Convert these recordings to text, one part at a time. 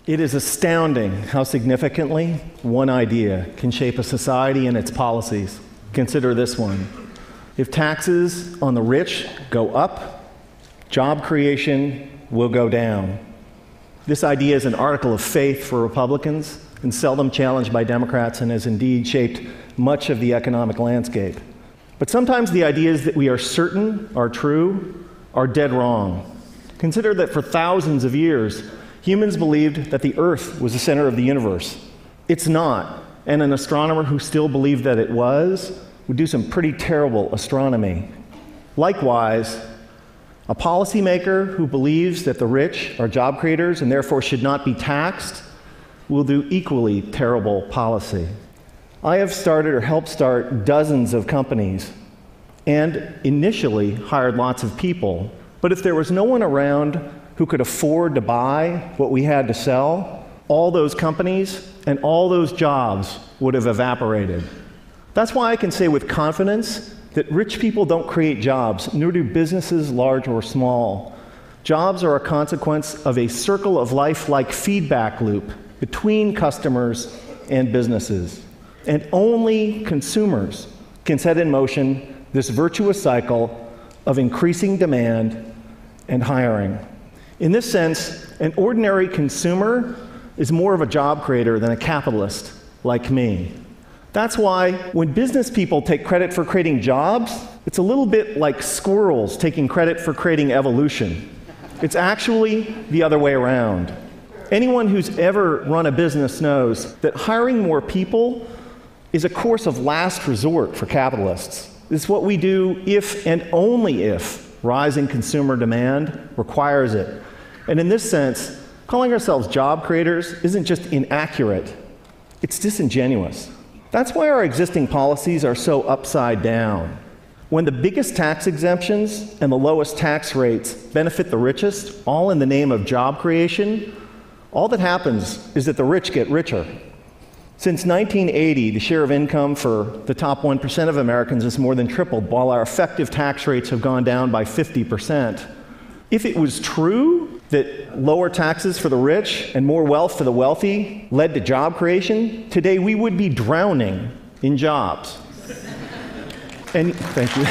It is astounding how significantly one idea can shape a society and its policies. Consider this one. If taxes on the rich go up, job creation will go down. This idea is an article of faith for Republicans and seldom challenged by Democrats, and has indeed shaped much of the economic landscape. But sometimes the ideas that we are certain are true are dead wrong. Consider that for thousands of years, humans believed that the Earth was the center of the universe. It's not, and an astronomer who still believed that it was would do some pretty terrible astronomy. Likewise, a policymaker who believes that the rich are job creators and therefore should not be taxed will do equally terrible policy. I have started or helped start dozens of companies and initially hired lots of people, but if there was no one around who could afford to buy what we had to sell, all those companies and all those jobs would have evaporated. That's why I can say with confidence that rich people don't create jobs, nor do businesses large or small. Jobs are a consequence of a circle of life-like feedback loop between customers and businesses. And only consumers can set in motion this virtuous cycle of increasing demand and hiring. In this sense, an ordinary consumer is more of a job creator than a capitalist like me. That's why when business people take credit for creating jobs, it's a little bit like squirrels taking credit for creating evolution. It's actually the other way around. Anyone who's ever run a business knows that hiring more people is a course of last resort for capitalists. It's what we do if and only if rising consumer demand requires it. And in this sense, calling ourselves job creators isn't just inaccurate, it's disingenuous. That's why our existing policies are so upside down. When the biggest tax exemptions and the lowest tax rates benefit the richest, all in the name of job creation, all that happens is that the rich get richer. Since 1980, the share of income for the top 1% of Americans has more than tripled, while our effective tax rates have gone down by 50%. If it was true that lower taxes for the rich and more wealth for the wealthy led to job creation, today we would be drowning in jobs. And thank you.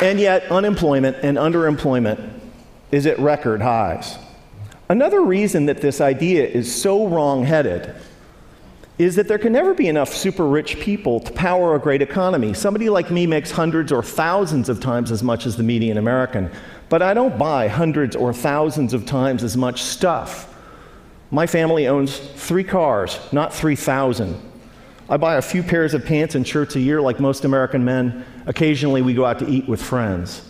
And yet, unemployment and underemployment is at record highs. Another reason that this idea is so wrong-headed is that there can never be enough super rich people to power a great economy. Somebody like me makes hundreds or thousands of times as much as the median American, but I don't buy hundreds or thousands of times as much stuff. My family owns 3 cars, not 3,000. I buy a few pairs of pants and shirts a year like most American men. Occasionally we go out to eat with friends.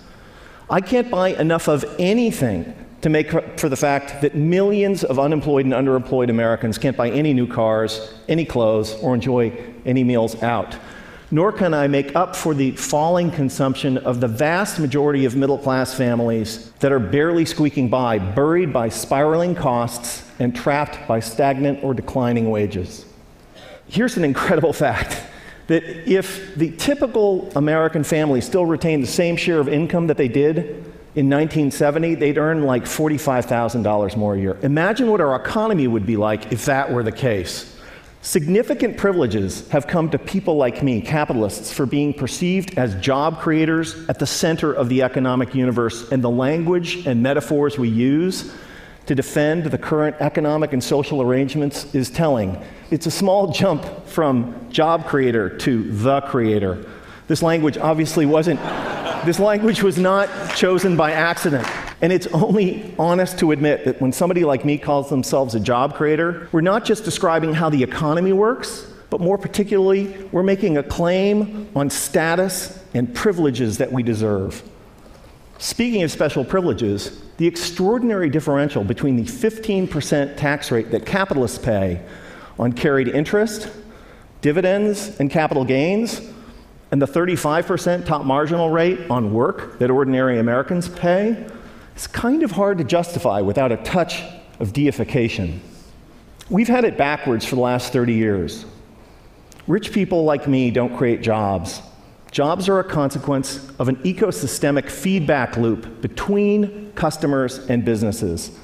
I can't buy enough of anything to make up for the fact that millions of unemployed and underemployed Americans can't buy any new cars, any clothes, or enjoy any meals out. Nor can I make up for the falling consumption of the vast majority of middle-class families that are barely squeaking by, buried by spiraling costs and trapped by stagnant or declining wages. Here's an incredible fact, that if the typical American family still retained the same share of income that they did in 1970, they'd earn like $45,000 more a year. Imagine what our economy would be like if that were the case. Significant privileges have come to people like me, capitalists, for being perceived as job creators at the center of the economic universe, and the language and metaphors we use to defend the current economic and social arrangements is telling. It's a small jump from job creator to the creator. This language obviously wasn't This language was not chosen by accident, and it's only honest to admit that when somebody like me calls themselves a job creator, we're not just describing how the economy works, but more particularly, we're making a claim on status and privileges that we deserve. Speaking of special privileges, the extraordinary differential between the 15% tax rate that capitalists pay on carried interest, dividends, and capital gains, and the 35% top marginal rate on work that ordinary Americans pay, is kind of hard to justify without a touch of deification. We've had it backwards for the last 30 years. Rich people like me don't create jobs. Jobs are a consequence of an ecosystemic feedback loop between customers and businesses.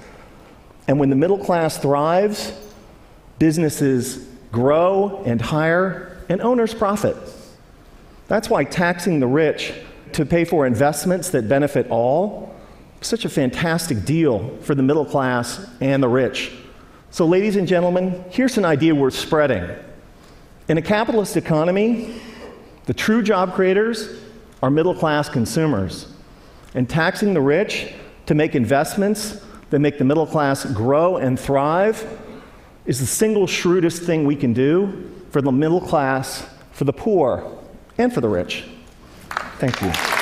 And when the middle class thrives, businesses grow and hire, and owners profit. That's why taxing the rich to pay for investments that benefit all is such a fantastic deal for the middle class and the rich. So, ladies and gentlemen, here's an idea worth spreading. In a capitalist economy, the true job creators are middle-class consumers. And taxing the rich to make investments that make the middle class grow and thrive is the single shrewdest thing we can do for the middle class, for the poor, and for the rich. Thank you.